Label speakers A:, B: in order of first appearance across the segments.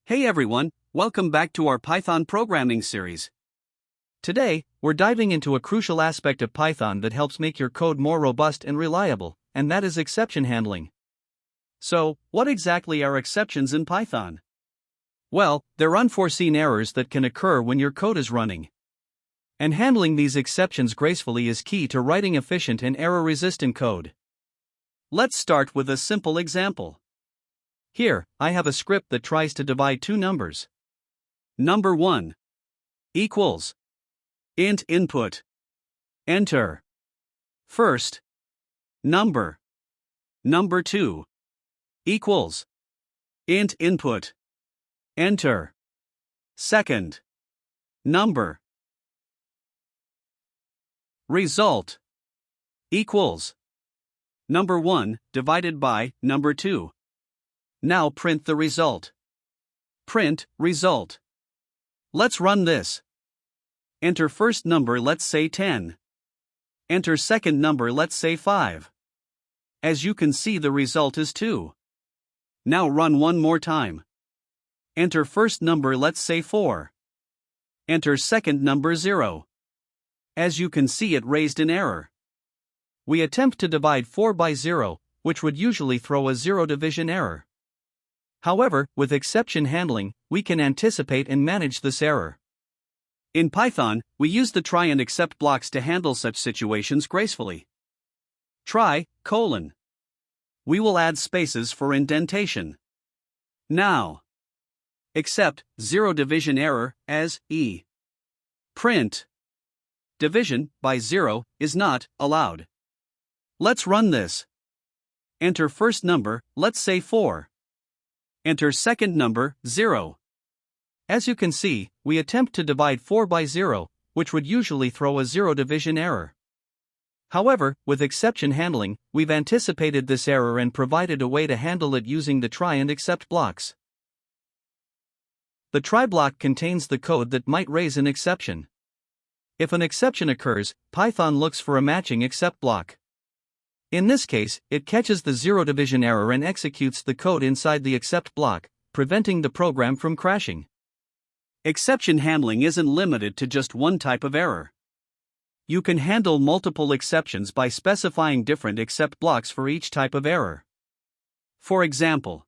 A: Hey everyone, welcome back to our Python programming series. Today, we're diving into a crucial aspect of Python that helps make your code more robust and reliable, and that is exception handling. So, what exactly are exceptions in Python? Well, they're unforeseen errors that can occur when your code is running. And handling these exceptions gracefully is key to writing efficient and error-resistant code. Let's start with a simple example. Here, I have a script that tries to divide two numbers. Number 1 equals int input. Enter. First number. Number 2 equals int input. Enter. Second number. Result equals number 1 divided by number 2. Now print the result. Print result. Let's run this. Enter first number, let's say 10. Enter second number, let's say 5. As you can see, the result is 2. Now run one more time. Enter first number, let's say 4. Enter second number 0. As you can see, it raised an error. We attempt to divide 4 by 0, which would usually throw a zero division error. However, with exception handling, we can anticipate and manage this error. In Python, we use the try and except blocks to handle such situations gracefully. Try, : we will add spaces for indentation. Now, except zero division error as e. Print division by 0 is not allowed. Let's run this. Enter first number, let's say 4. Enter second number, 0. As you can see, we attempt to divide 4 by 0, which would usually throw a zero division error. However, with exception handling, we've anticipated this error and provided a way to handle it using the try and except blocks. The try block contains the code that might raise an exception. If an exception occurs, Python looks for a matching except block. In this case, it catches the zero division error and executes the code inside the except block, preventing the program from crashing. Exception handling isn't limited to just one type of error. You can handle multiple exceptions by specifying different except blocks for each type of error. For example,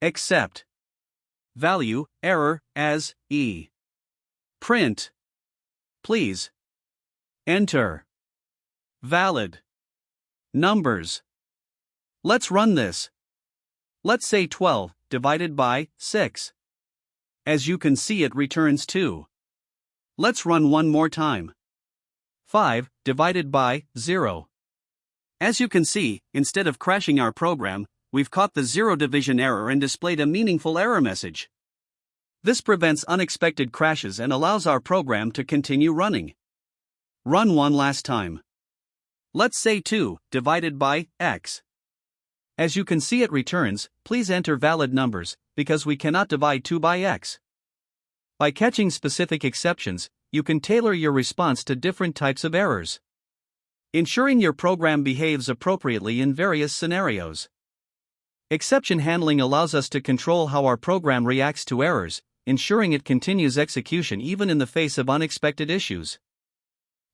A: except value error as e. Print please enter valid numbers. Let's run this. Let's say 12 divided by 6. As you can see, it returns 2. Let's run one more time. 5 divided by 0. As you can see, instead of crashing our program, we've caught the zero division error and displayed a meaningful error message. This prevents unexpected crashes and allows our program to continue running. Run one last time. Let's say 2 divided by x. As you can see, it returns, please enter valid numbers, because we cannot divide 2 by x. By catching specific exceptions, you can tailor your response to different types of errors, ensuring your program behaves appropriately in various scenarios. Exception handling allows us to control how our program reacts to errors, ensuring it continues execution even in the face of unexpected issues.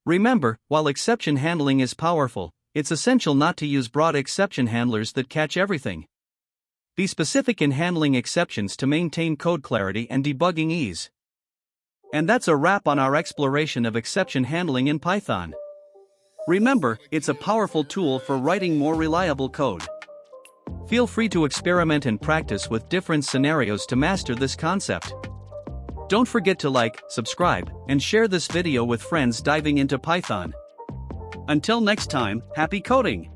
A: Remember, while exception handling is powerful, it's essential not to use broad exception handlers that catch everything. Be specific in handling exceptions to maintain code clarity and debugging ease. And that's a wrap on our exploration of exception handling in Python. Remember, it's a powerful tool for writing more reliable code. Feel free to experiment and practice with different scenarios to master this concept. Don't forget to like, subscribe, and share this video with friends diving into Python. Until next time, happy coding!